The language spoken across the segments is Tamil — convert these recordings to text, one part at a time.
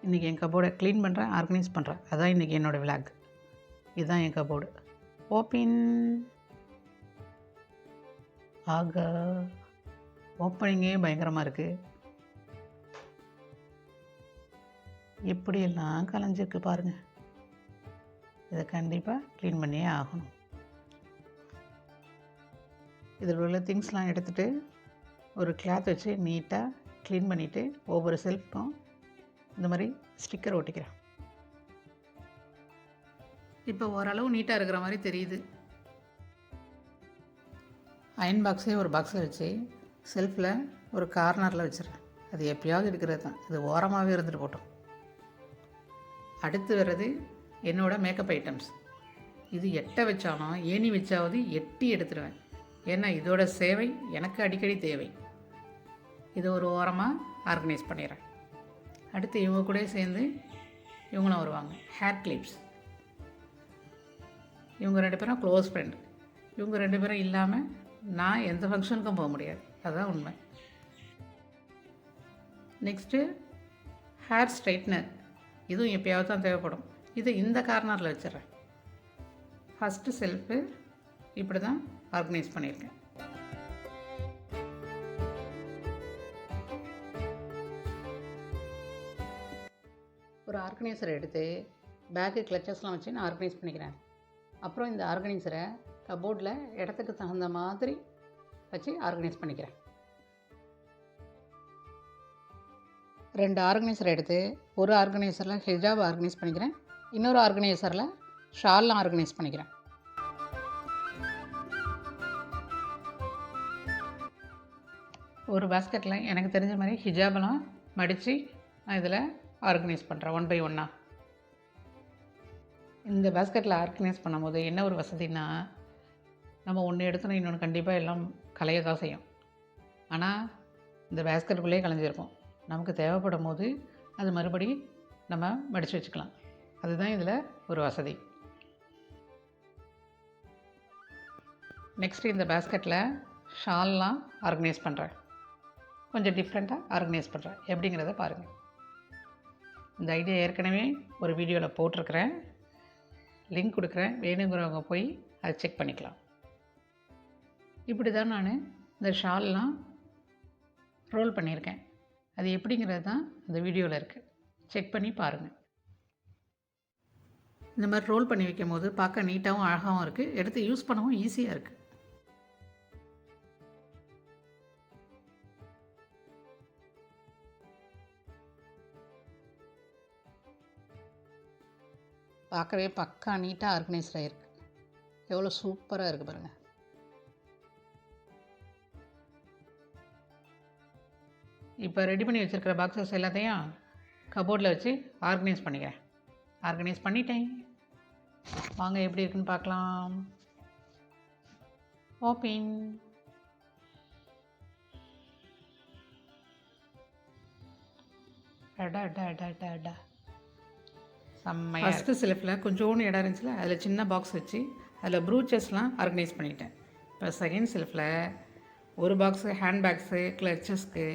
இன்றைக்கி என் கபோர்டை க்ளீன் பண்ணுறேன், ஆர்கனைஸ் பண்ணுறேன். அதுதான் இன்றைக்கி என்னோடய விளாக். இதுதான் என் கபோர்டு. ஓப்பன். ஆக ஓப்பனிங்கே பயங்கரமாக இருக்குது. எப்படியெல்லாம் கலைஞ்சிருக்கு பாருங்கள். இதை கண்டிப்பாக க்ளீன் பண்ணியே ஆகணும். இதில் உள்ள திங்ஸ்லாம் எடுத்துகிட்டு ஒரு கிளாத் வச்சு நீட்டாக க்ளீன் பண்ணிவிட்டு ஒவ்வொரு செல்ஃப்க்கும் இந்த மாதிரி ஸ்டிக்கர் ஒட்டிக்கிறேன். இப்போ ஓரளவு நீட்டாக இருக்கிற மாதிரி தெரியுது. அயன் பாக்ஸே ஒரு பாக்ஸில் வச்சு செல்ஃபில் ஒரு கார்னரில் வச்சிடறேன். அது எப்பயாவது எடுக்கிறது தான், இது ஓரமாகவே இருந்துட்டு போட்டோம். அடுத்து வர்றது என்னோடய மேக்கப் ஐட்டம்ஸ். இது எட்ட வச்சாலும் ஏணி வச்சாவது எட்டி எடுத்துடுவேன். ஏன்னா இதோட சேவை எனக்கு அடிக்கடி தேவை. இதை ஒரு ஓரமாக ஆர்கனைஸ் பண்ணிடுறேன். அடுத்து இவங்க கூட சேர்ந்து இவங்களும் வருவாங்க. Hair clips. இவங்க 2 பேரும் க்ளோஸ் ஃப்ரெண்டு. இவங்க 2 பேரும் இல்லாமல் நான் எந்த ஃபங்க்ஷனுக்கும் போக முடியாது. அதுதான் உண்மை. Next hair straightener. இதுவும் எப்போயாவது தான் தேவைப்படும். இது இந்த கார்னரில் வச்சிடறேன். ஃபஸ்ட்டு செல்ஃபு இப்படி தான் ஆர்கனைஸ் பண்ணியிருக்கேன். ஒரு ஆர்கனைசரை எடுத்து பேக்கு கிளச்சஸ்லாம் வச்சு நான் ஆர்கனைஸ் பண்ணிக்கிறேன். அப்புறம் இந்த ஆர்கனைசரை கபோர்டில் இடத்துக்கு தகுந்த மாதிரி வச்சு ஆர்கனைஸ் பண்ணிக்கிறேன். 2 ஆர்கனைசரை எடுத்து ஒரு ஆர்கனைசரில் ஹிஜாப் ஆர்கனைஸ் பண்ணிக்கிறேன். இன்னொரு ஆர்கனைசரில் ஷால்லாம் ஆர்கனைஸ் பண்ணிக்கிறேன். ஒரு பாஸ்கெட்டில் எனக்கு தெரிஞ்ச மாதிரி ஹிஜாபெல்லாம் மடித்து நான் இதில் ஆர்கனைஸ் பண்ணுறேன் 1 by 1. இந்த பாஸ்கெட்டில் ஆர்கனைஸ் பண்ணும்போது என்ன ஒரு வசதினா, நம்ம ஒன்று எடுத்தோன்னா இன்னொன்று கண்டிப்பாக எல்லாம் கலைய தான் செய்யும். ஆனால் இந்த பாஸ்கெட்டுக்குள்ளேயே கலைஞ்சிருக்கும். நமக்கு தேவைப்படும் போது அது மறுபடி நம்ம மடித்து வச்சுக்கலாம். அதுதான் இதில் ஒரு வசதி. நெக்ஸ்ட்டு இந்த பாஸ்கெட்டில் ஷால்லாம் ஆர்கனைஸ் பண்ணுறேன். கொஞ்சம் டிஃப்ரெண்ட்டாக ஆர்கனைஸ் பண்ணுறேன். எப்படிங்கிறத பாருங்கள். இந்த ஐடியா ஏற்கனவே ஒரு வீடியோவில் போட்டிருக்கிறேன். லிங்க் கொடுக்குறேன். வேணுங்கிறவங்க போய் அதை செக் பண்ணிக்கலாம். இப்படி தான் நான் இந்த ஷால்லாம் ரோல் பண்ணியிருக்கேன். அது எப்படிங்கிறது தான் இந்த வீடியோவில் இருக்குது. செக் பண்ணி பாருங்கள். இந்த மாதிரி ரோல் பண்ணி வைக்கும் போது பார்க்க நீட்டாகவும் அழகாகவும் இருக்குது. எடுத்து யூஸ் பண்ணவும் ஈஸியாக இருக்குது. பார்க்கவே பக்கா நீட்டாக ஆர்கனைஸ்ட் ஆகிருக்கு. எவ்வளோ சூப்பராக இருக்குது பாருங்கள். இப்போ ரெடி பண்ணி வச்சுருக்கிற பாக்ஸஸ் எல்லாத்தையும் கபோர்டில் வச்சு ஆர்கனைஸ் பண்ணிக்கிறேன். ஆர்கனைஸ் பண்ணிட்டேன். வாங்க எப்படி இருக்குன்னு பார்க்கலாம். ஓப்பன். ஃபஸ்ட்டு செல்ஃபில் கொஞ்சோண்டு இடம் இருந்துச்சுல, அதில் சின்ன பாக்ஸ் வச்சு அதில் ப்ரூச்சஸ்லாம் ஆர்கனைஸ் பண்ணிட்டேன். இப்போ செகண்ட் செல்ஃபில் ஒரு பாக்ஸு ஹேண்ட்பேக்ஸு, கிளச்சஸ்க்கு,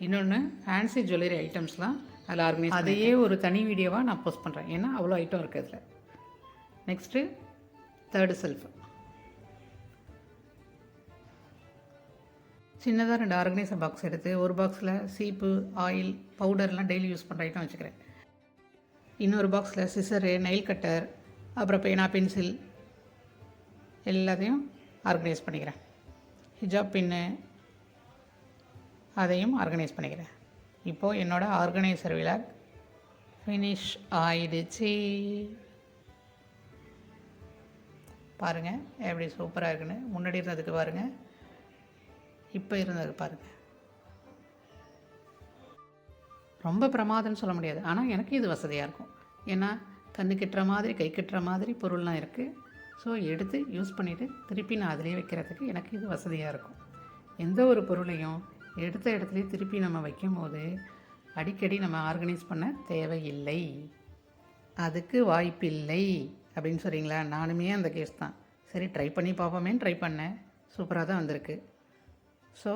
இன்னொன்று ஃபேன்சி ஜுவல்லரி ஐட்டம்ஸ்லாம் அதில் ஆர்கனைஸ். அதையே ஒரு தனி வீடியோவாக நான் போஸ்ட் பண்ணுறேன். ஏன்னா அவ்வளோ ஐட்டம் இருக்குது அதில். Next third shelf. சின்னதாக 2 ஆர்கனைசர் பாக்ஸ் எடுத்து ஒரு பாக்ஸில் சீப்பு, ஆயில், பவுடர்லாம் டெய்லி யூஸ் பண்ணுற ஐட்டம் வச்சுக்கிறேன். இன்னொரு பாக்ஸில் சிசரு, நெயில் கட்டர், அப்புறம் பேனா, பென்சில் எல்லாத்தையும் ஆர்கனைஸ் பண்ணிக்கிறேன். ஹிஜாப் பின்னு அதையும் ஆர்கனைஸ் பண்ணிக்கிறேன். இப்போது என்னோடய ஆர்கனைசர் விளாக் ஃபினிஷ் ஆயிடுச்சு. பாருங்கள் எப்படி சூப்பராக இருக்குன்னு. முன்னாடி இருந்ததுக்கு பாருங்கள், இப்போ இருந்ததுக்கு பாருங்கள். ரொம்ப பிரமாதம்னு சொல்ல முடியாது, ஆனால் எனக்கு இது வசதியாக இருக்கும். ஏன்னா கண்ணு கட்டுற மாதிரி, கை கட்டுற மாதிரி பொருள்லாம் இருக்குது. ஸோ எடுத்து யூஸ் பண்ணிவிட்டு திருப்பி நான் அதிலே வைக்கிறதுக்கு எனக்கு இது வசதியாக இருக்கும். எந்த ஒரு பொருளையும் எடுத்த இடத்துலையே திருப்பி நம்ம வைக்கும் போது அடிக்கடி நம்ம ஆர்கனைஸ் பண்ண தேவையில்லை. அதுக்கு வாய்ப்பில்லை அப்படின்னு சொல்கிறீங்களா? நானுமே அந்த கேஸ் தான். சரி ட்ரை பண்ணி பார்ப்போமேன்னு ட்ரை பண்ணேன். சூப்பராக தான் வந்திருக்கு. ஸோ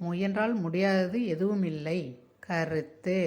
முயன்றால் முடியாதது எதுவும் இல்லை கருத்து.